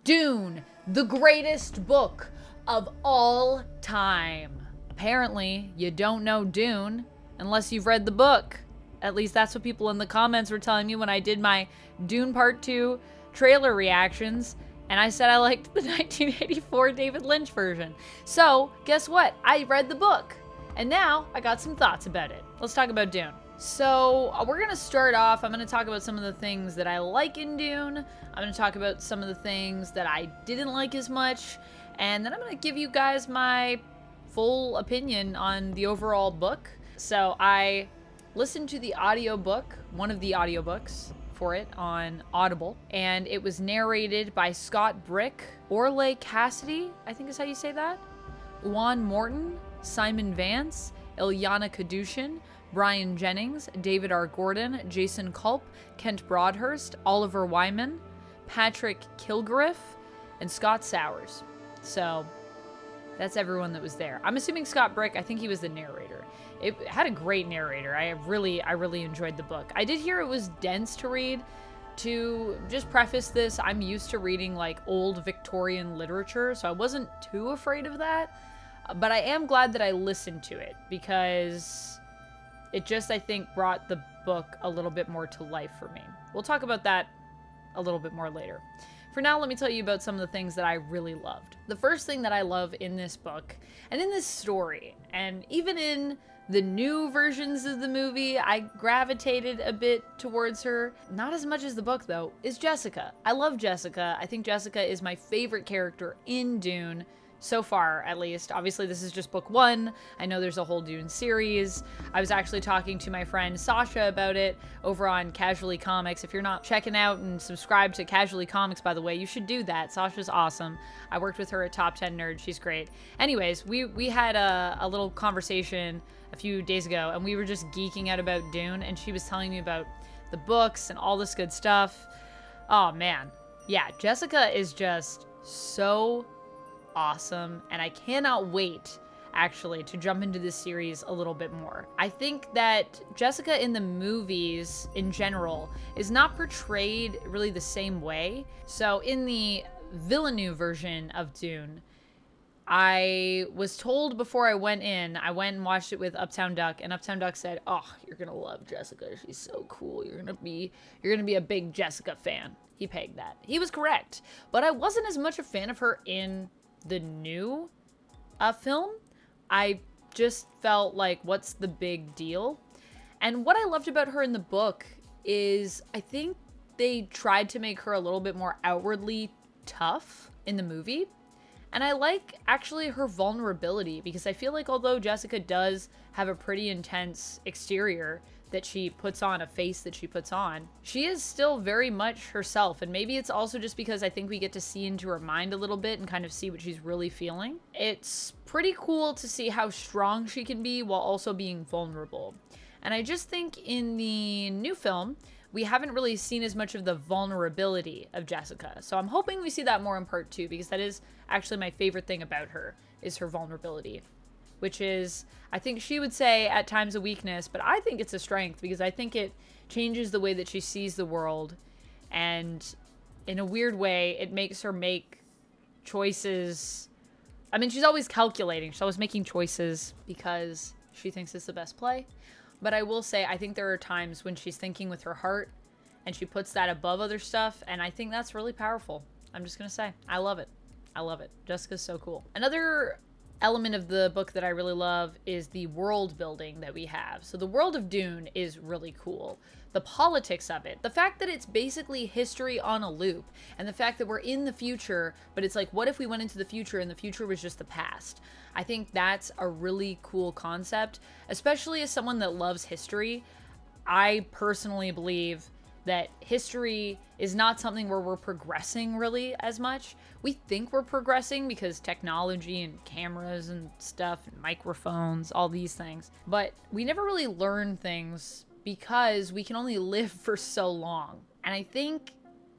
Dune, the greatest book of all time. Apparently, you don't know Dune unless you've read the book. At least that's what people in the comments were telling me when I did my Dune Part Two trailer reactions, and I said I liked the 1984 David Lynch version. So, guess what? I read the book, and now I got some thoughts about it. Let's talk about Dune. So, we're going to start off, I'm going to talk about some of the things that I like in Dune. I'm going to talk about some of the things that I didn't like as much, and then I'm going to give you guys my full opinion on the overall book. So, I listened to the audiobook, one of the audiobooks for it on Audible, and it was narrated by Scott Brick, Orley Cassidy, I think is how you say that, Juan Morton, Simon Vance, Ilyana Kadushin, Brian Jennings, David R. Gordon, Jason Culp, Kent Broadhurst, Oliver Wyman, Patrick Kilgariff, and Scott Sowers. So that's everyone that was there. I'm assuming Scott Brick, I think he was the narrator. It had a great narrator. I really enjoyed the book. I did hear it was dense to read. To just preface this, I'm used to reading like old Victorian literature, so I wasn't too afraid of that. But I am glad that I listened to it because it just, I think, brought the book a little bit more to life for me. We'll talk about that a little bit more later. For now, let me tell you about some of the things that I really loved. The first thing that I love in this book, and in this story, and even in the new versions of the movie, I gravitated a bit towards her. Not as much as the book, though, is Jessica. I love Jessica. I think Jessica is my favorite character in Dune. So far, at least. Obviously, this is just book one. I know there's a whole Dune series. I was actually talking to my friend Sasha about it over on Casually Comics. If you're not checking out and subscribed to Casually Comics, by the way, you should do that. Sasha's awesome. I worked with her at Top 10 Nerd. She's great. Anyways, we had a little conversation a few days ago, and we were just geeking out about Dune, and she was telling me about the books and all this good stuff. Oh, man. Yeah, Jessica is just so awesome, and I cannot wait actually to jump into this series a little bit more. I think that Jessica in the movies in general is not portrayed really the same way. So in the Villeneuve version of Dune, I was told before I went and watched it with Uptown Duck, and Uptown Duck said, "Oh, you're gonna love Jessica. She's so cool. You're gonna be a big Jessica fan." He pegged that. He was correct, but I wasn't as much a fan of her in the new film. I just felt like, what's the big deal? And what I loved about her in the book is I think they tried to make her a little bit more outwardly tough in the movie. And I like actually her vulnerability, because I feel like although Jessica does have a pretty intense exterior that she puts on, a face that she puts on, she is still very much herself. And maybe it's also just because I think we get to see into her mind a little bit and kind of see what she's really feeling. It's pretty cool to see how strong she can be while also being vulnerable. And I just think in the new film, we haven't really seen as much of the vulnerability of Jessica. So I'm hoping we see that more in part two, because that is actually my favorite thing about her, is her vulnerability. Which is, I think she would say at times a weakness, but I think it's a strength, because I think it changes the way that she sees the world. And in a weird way, it makes her make choices. I mean, she's always calculating. She's always making choices because she thinks it's the best play. But I will say, I think there are times when she's thinking with her heart and she puts that above other stuff. And I think that's really powerful. I'm just going to say, I love it. I love it. Jessica's so cool. Another element of the book that I really love is the world building that we have. So the world of Dune is really cool. The politics of it, the fact that it's basically history on a loop, and the fact that we're in the future, but it's like, what if we went into the future and the future was just the past? I think that's a really cool concept, especially as someone that loves history. I personally believe that history is not something where we're progressing really as much. We think we're progressing because technology and cameras and stuff and microphones, all these things. But we never really learn things because we can only live for so long. And I think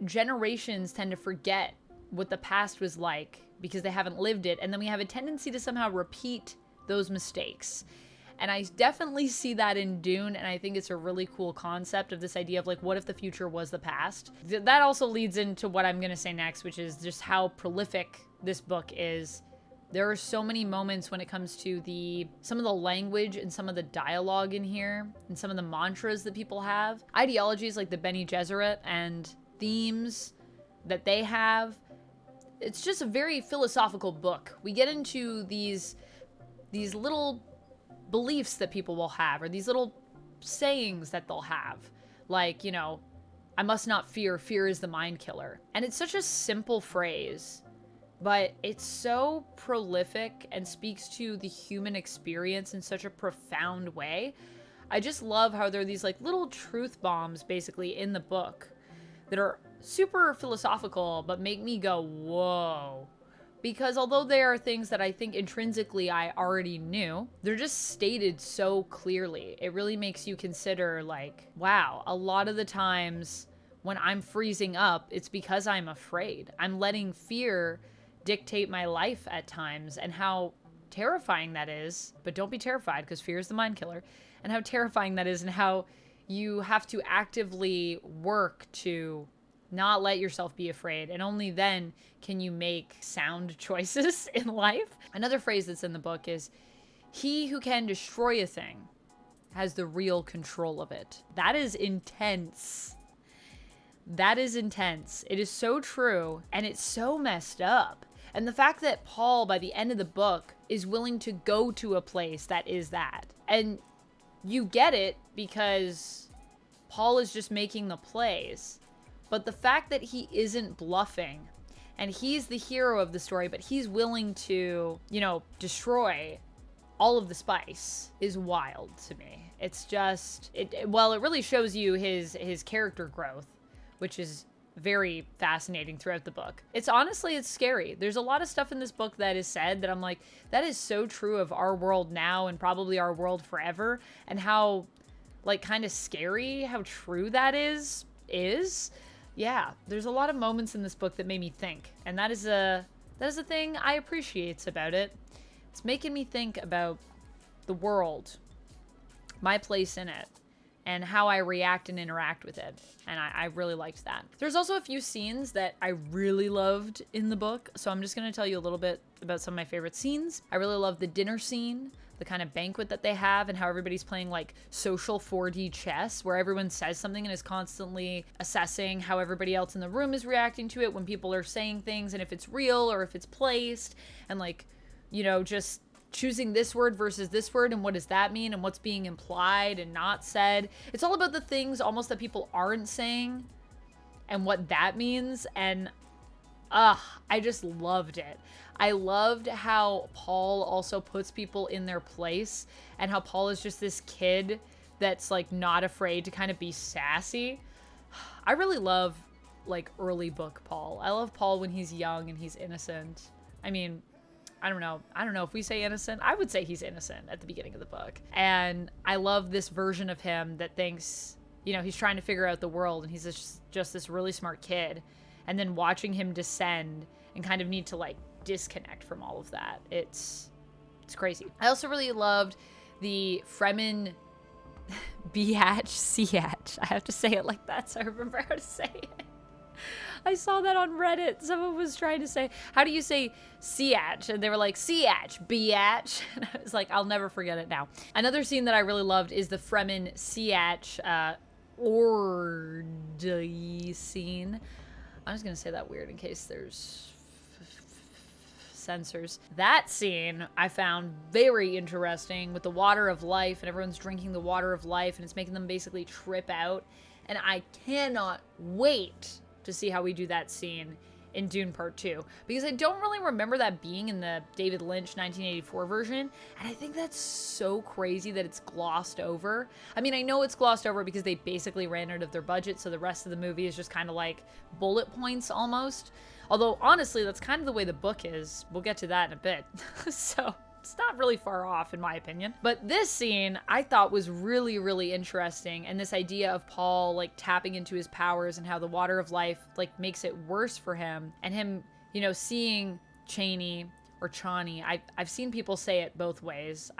generations tend to forget what the past was like because they haven't lived it. And then we have a tendency to somehow repeat those mistakes. And I definitely see that in Dune, and I think it's a really cool concept of this idea of like, what if the future was the past? That also leads into what I'm gonna say next, which is just how prolific this book is. There are so many moments when it comes to some of the language and some of the dialogue in here, and some of the mantras that people have. Ideologies like the Bene Gesserit and themes that they have. It's just a very philosophical book. We get into these little beliefs that people will have, or these little sayings that they'll have. Like, you know, I must not fear, fear is the mind killer. And it's such a simple phrase, but it's so prolific and speaks to the human experience in such a profound way. I just love how there are these like little truth bombs basically in the book that are super philosophical, but make me go, whoa. Because although there are things that I think intrinsically I already knew, they're just stated so clearly. It really makes you consider like, wow, a lot of the times when I'm freezing up, it's because I'm afraid. I'm letting fear dictate my life at times, and how terrifying that is. But don't be terrified, because fear is the mind killer. And how terrifying that is, and how you have to actively work to not let yourself be afraid, and only then can you make sound choices in life. Another phrase that's in the book is, he who can destroy a thing has the real control of it. That is intense. That is intense. It is so true, and it's so messed up. And the fact that Paul, by the end of the book, is willing to go to a place that is that. And you get it because Paul is just making the plays. But the fact that he isn't bluffing, and he's the hero of the story, but he's willing to, you know, destroy all of the spice, is wild to me. It's just, it really shows you his character growth, which is very fascinating throughout the book. It's scary. There's a lot of stuff in this book that is said that I'm like, that is so true of our world now and probably our world forever, and how like kind of scary how true that is. Yeah, there's a lot of moments in this book that made me think, and that is a thing I appreciate about it. It's making me think about the world, my place in it, and how I react and interact with it. And I really liked that. There's also a few scenes that I really loved in the book, so I'm just gonna tell you a little bit about some of my favorite scenes. I really love the dinner scene, the kind of banquet that they have, and how everybody's playing like social 4D chess, where everyone says something and is constantly assessing how everybody else in the room is reacting to it when people are saying things, and if it's real or if it's placed, and like, you know, just choosing this word versus this word, and what does that mean, and what's being implied and not said. It's all about the things almost that people aren't saying and what that means. And I just loved it. I loved how Paul also puts people in their place, and how Paul is just this kid that's like not afraid to kind of be sassy. I really love like early book Paul. I love Paul when he's young and he's innocent. I mean, I don't know if we say innocent. I would say he's innocent at the beginning of the book. And I love this version of him that thinks, you know, he's trying to figure out the world, and he's just this really smart kid. And then watching him descend and kind of need to like disconnect from all of that. It's crazy. I also really loved the Fremen Biatch Siatch. I have to say it like that so I remember how to say it. I saw that on Reddit. Someone was trying to say, how do you say Siatch? And they were like, Siatch, Biatch. And I was like, I'll never forget it now. Another scene that I really loved is the Fremen Siatch orgy scene. I'm just going to say that weird in case there's censors. That scene I found very interesting, with the water of life, and everyone's drinking the water of life, and it's making them basically trip out. And I cannot wait to see how we do that scene in Dune Part Two, because I don't really remember that being in the David Lynch 1984 version, and I think that's so crazy that it's glossed over. I mean, I know it's glossed over because they basically ran out of their budget, so the rest of the movie is just kind of like bullet points almost. Although, honestly, that's kind of the way the book is. We'll get to that in a bit. So it's not really far off, in my opinion. But this scene I thought was really, really interesting. And this idea of Paul like tapping into his powers, and how the water of life like makes it worse for him. And him, you know, seeing Chani or Chani. I've seen people say it both ways.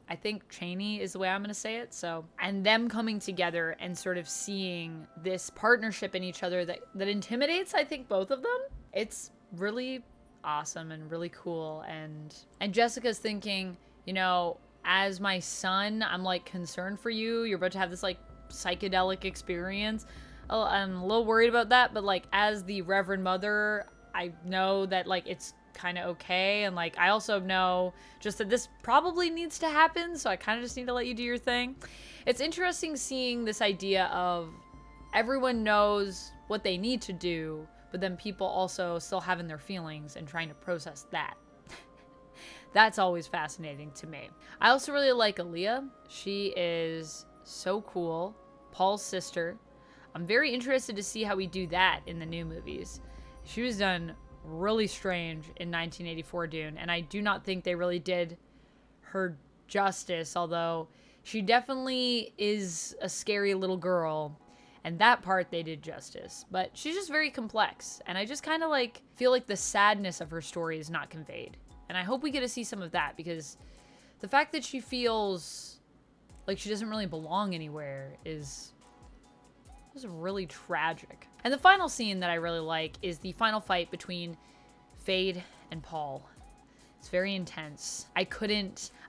I think Chaney is the way I'm going to say it. So, and them coming together and sort of seeing this partnership in each other that intimidates, I think, both of them. It's really awesome and really cool. And Jessica's thinking, you know, as my son, I'm like concerned for you. You're about to have this like psychedelic experience. Oh, I'm a little worried about that, but like as the Reverend Mother, I know that like it's kind of okay, and like I also know just that this probably needs to happen, so I kind of just need to let you do your thing. It's interesting seeing this idea of everyone knows what they need to do, but then people also still having their feelings and trying to process that. That's always fascinating to me. I also really like Alia. She is so cool. Paul's sister. I'm very interested to see how we do that in the new movies. She was done really strange in 1984 Dune, and I do not think they really did her justice, although she definitely is a scary little girl, and that part they did justice. But she's just very complex, and I just kind of like feel like the sadness of her story is not conveyed. And I hope we get to see some of that, because the fact that she feels like she doesn't really belong anywhere is really tragic. And the final scene that I really like is the final fight between Fade and Paul. It's very intense. I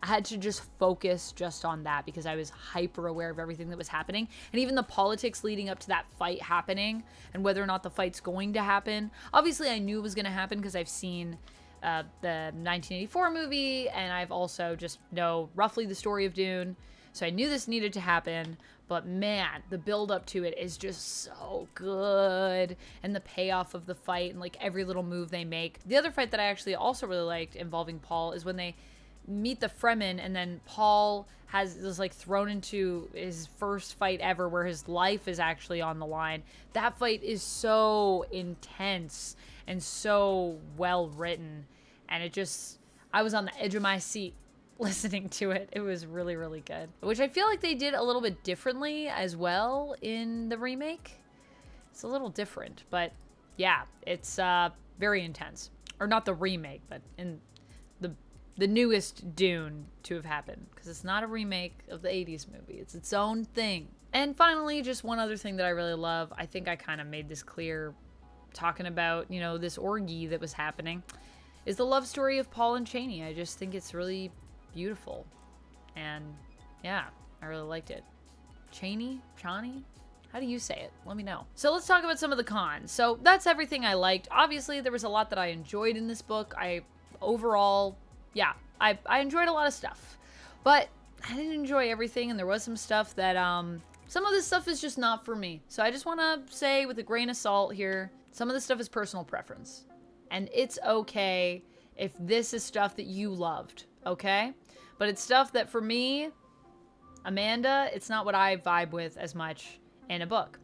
had to just focus just on that because I was hyper aware of everything that was happening. And even the politics leading up to that fight happening and whether or not the fight's going to happen. Obviously, I knew it was going to happen because I've seen the 1984 movie, and I've also just know roughly the story of Dune. So I knew this needed to happen, but man, the build up to it is just so good. And the payoff of the fight and like every little move they make. The other fight that I actually also really liked involving Paul is when they meet the Fremen, and then Paul is like thrown into his first fight ever where his life is actually on the line. That fight is so intense and so well written. And I was on the edge of my seat listening to it. It was really, really good. Which I feel like they did a little bit differently as well in the remake. It's a little different, but yeah, it's very intense. Or not the remake, but in the newest Dune to have happened. Because it's not a remake of the 80s movie. It's its own thing. And finally, just one other thing that I really love. I think I kind of made this clear talking about, you know, this orgy that was happening. Is the love story of Paul and Chaney. I just think it's really beautiful. And yeah, I really liked it. Chaney? How do you say it? Let me know. So let's talk about some of the cons. So that's everything I liked. Obviously, there was a lot that I enjoyed in this book. I enjoyed a lot of stuff. But I didn't enjoy everything, and there was some stuff that, some of this stuff is just not for me. So I just want to say with a grain of salt here, some of this stuff is personal preference. And it's okay if this is stuff that you loved, okay? But it's stuff that for me, Amanda, it's not what I vibe with as much in a book.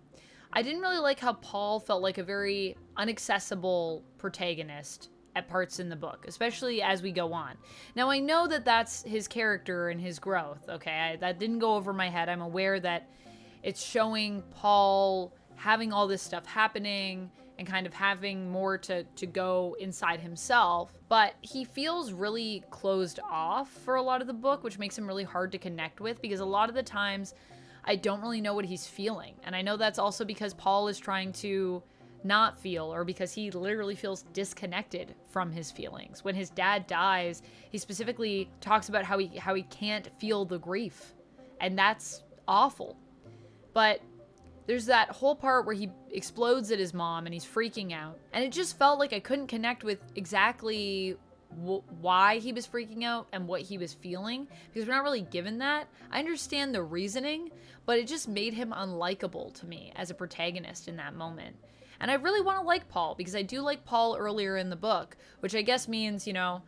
I didn't really like how Paul felt like a very inaccessible protagonist at parts in the book, especially as we go on. Now, I know that that's his character and his growth, okay? That didn't go over my head. I'm aware that it's showing Paul having all this stuff happening and kind of having more to go inside himself. But he feels really closed off for a lot of the book, which makes him really hard to connect with, because a lot of the times I don't really know what he's feeling. And I know that's also because Paul is trying to not feel, or because he literally feels disconnected from his feelings. When his dad dies, he specifically talks about how he can't feel the grief. And that's awful. But there's that whole part where he explodes at his mom and he's freaking out. And it just felt like I couldn't connect with exactly why he was freaking out and what he was feeling, because we're not really given that. I understand the reasoning, but it just made him unlikable to me as a protagonist in that moment. And I really want to like Paul, because I do like Paul earlier in the book, which I guess means, you know,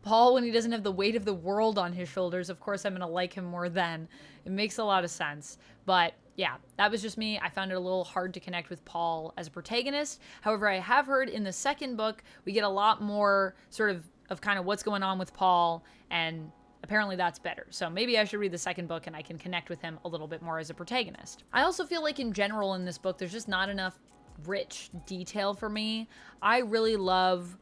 Paul, when he doesn't have the weight of the world on his shoulders, of course I'm going to like him more then. It makes a lot of sense. But yeah, that was just me. I found it a little hard to connect with Paul as a protagonist. However, I have heard in the second book, we get a lot more sort of kind of what's going on with Paul, and apparently that's better. So maybe I should read the second book and I can connect with him a little bit more as a protagonist. I also feel like in general in this book, there's just not enough rich detail for me. I really love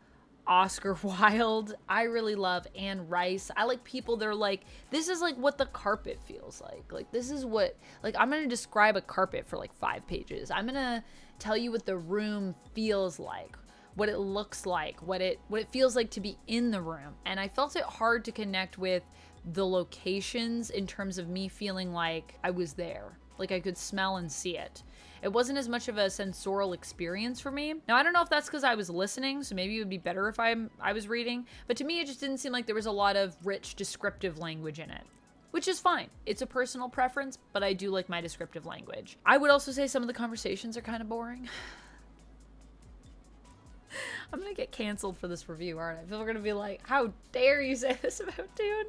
Oscar Wilde. I really love Anne Rice. I like people that are like, this is like what the carpet feels like. Like, this is what, like, I'm going to describe a carpet for like 5 pages. I'm going to tell you what the room feels like, what it looks like, what it feels like to be in the room. And I felt it hard to connect with the locations in terms of me feeling like I was there, like I could smell and see it. It wasn't as much of a sensorial experience for me. Now, I don't know if that's because I was listening, so maybe it would be better if I was reading, but to me, it just didn't seem like there was a lot of rich descriptive language in it, which is fine. It's a personal preference, but I do like my descriptive language. I would also say some of the conversations are kind of boring. I'm gonna get canceled for this review, aren't I? People are gonna be like, how dare you say this about Dune?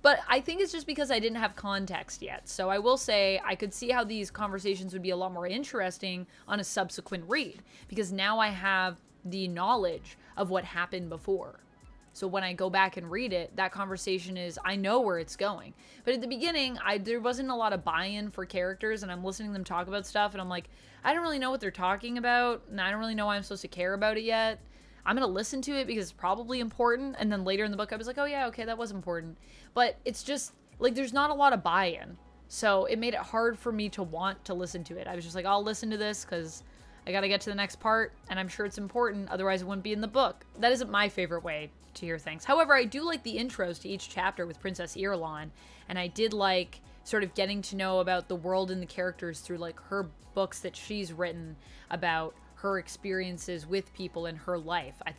But I think it's just because I didn't have context yet. So I will say I could see how these conversations would be a lot more interesting on a subsequent read, because now I have the knowledge of what happened before. So when I go back and read it, that conversation is, I know where it's going. But at the beginning, there wasn't a lot of buy-in for characters, and I'm listening to them talk about stuff, and I'm like, I don't really know what they're talking about, and I don't really know why I'm supposed to care about it yet. I'm going to listen to it because it's probably important. And then later in the book, I was like, oh yeah, okay, that was important. But it's just, like, there's not a lot of buy-in. So it made it hard for me to want to listen to it. I was just like, I'll listen to this because I got to get to the next part, and I'm sure it's important, otherwise it wouldn't be in the book. That isn't my favorite way to hear things. However, I do like the intros to each chapter with Princess Irulan, and I did like sort of getting to know about the world and the characters through like her books that she's written about her experiences with people in her life. I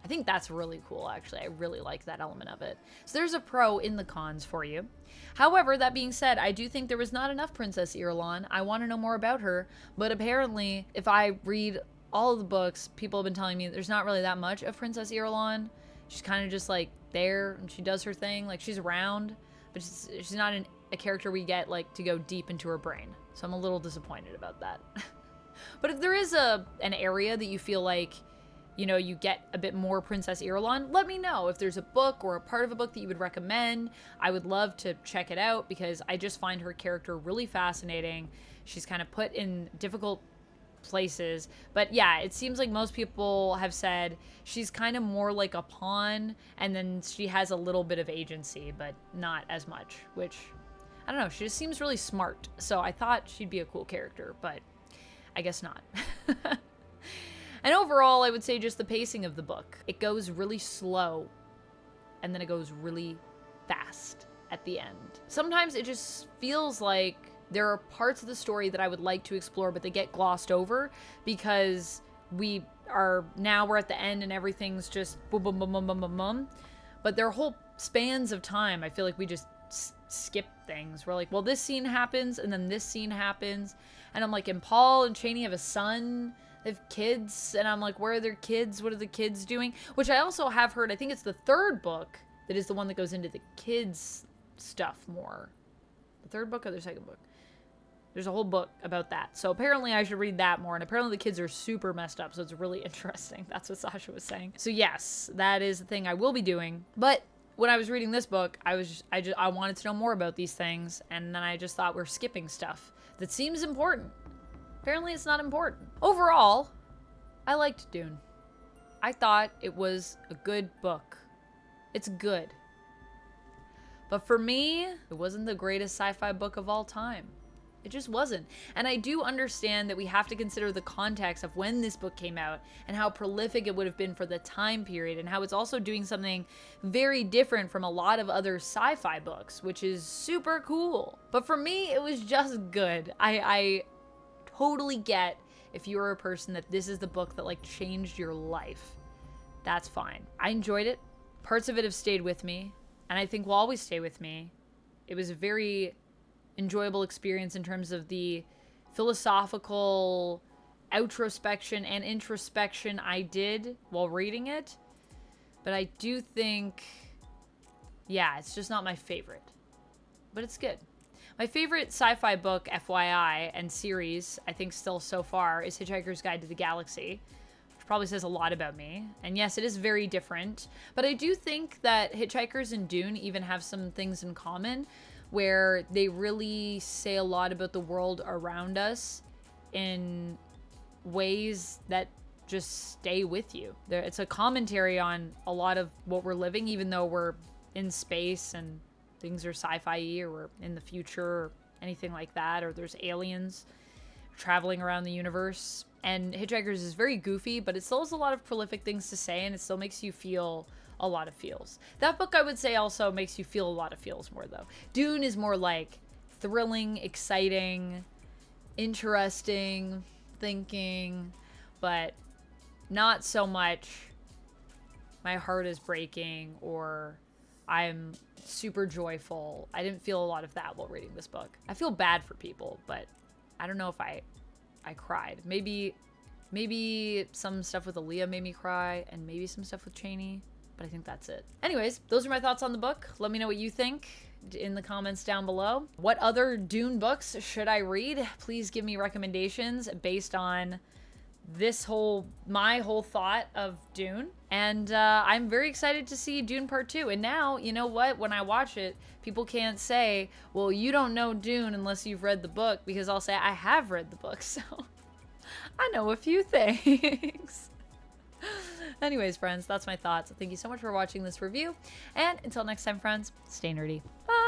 think that's really cool, actually. I really like that element of it. So there's a pro in the cons for you. However, that being said, I do think there was not enough Princess Irulan. I want to know more about her, but apparently, if I read all of the books, people have been telling me there's not really that much of Princess Irulan. She's kind of just like there, and she does her thing. Like, she's around, but she's not a character we get like to go deep into her brain. So I'm a little disappointed about that. But if there is an area that you feel like, you know, you get a bit more Princess Irulan, let me know. If there's a book or a part of a book that you would recommend, I would love to check it out, because I just find her character really fascinating. She's kind of put in difficult places. But yeah, it seems like most people have said she's kind of more like a pawn, and then she has a little bit of agency, but not as much, which, I don't know, she just seems really smart. So I thought she'd be a cool character, but I guess not. And overall, I would say just the pacing of the book. It goes really slow, and then it goes really fast at the end. Sometimes it just feels like there are parts of the story that I would like to explore, but they get glossed over because we're at the end and everything's just boom, boom, boom, boom, boom, boom, boom. But there are whole spans of time, I feel like we just skip things. We're like, well, this scene happens, and then this scene happens. And I'm like, and Paul and Chani have a son. They have kids, and I'm like, where are their kids? What are the kids doing? Which I also have heard, I think it's the 3rd book that is the one that goes into the kids stuff more. The 3rd book or the 2nd book? There's a whole book about that. So apparently I should read that more, and apparently the kids are super messed up, so it's really interesting. That's what Sasha was saying. So yes, that is the thing I will be doing. But when I was reading this book, I wanted to know more about these things, and then I just thought we're skipping stuff that seems important. Apparently it's not important. Overall, I liked Dune. I thought it was a good book. It's good. But for me, it wasn't the greatest sci-fi book of all time. It just wasn't. And I do understand that we have to consider the context of when this book came out and how prolific it would have been for the time period, and how it's also doing something very different from a lot of other sci-fi books, which is super cool. But for me, it was just good. I totally get if you're a person that this is the book that like changed your life. That's fine. I enjoyed it. Parts of it have stayed with me, and I think will always stay with me. It was a very enjoyable experience in terms of the philosophical outrospection and introspection I did while reading it. But I do think, yeah, it's just not my favorite. But it's good. My favorite sci-fi book, FYI, and series, I think still so far, is Hitchhiker's Guide to the Galaxy, which probably says a lot about me. And yes, it is very different, but I do think that Hitchhikers and Dune even have some things in common, where they really say a lot about the world around us in ways that just stay with you. It's a commentary on a lot of what we're living, even though we're in space and things are sci-fi or we're in the future or anything like that, or there's aliens traveling around the universe. And Hitchhikers is very goofy, but it still has a lot of prolific things to say, and it still makes you feel a lot of feels. That book, I would say, also makes you feel a lot of feels more, though. Dune is more like thrilling, exciting, interesting, thinking, but not so much my heart is breaking or I'm super joyful. I didn't feel a lot of that while reading this book. I feel bad for people, but I don't know if I cried. Maybe some stuff with Alia made me cry, and maybe some stuff with Chaney, but I think that's it. Anyways, those are my thoughts on the book. Let me know what you think in the comments down below. What other Dune books should I read? Please give me recommendations based on my whole thought of Dune. And I'm very excited to see Dune Part 2. And now, you know what? When I watch it, people can't say, well, you don't know Dune unless you've read the book, because I'll say I have read the book, so I know a few things. Anyways, friends, that's my thoughts. Thank you so much for watching this review. And until next time, friends, stay nerdy. Bye!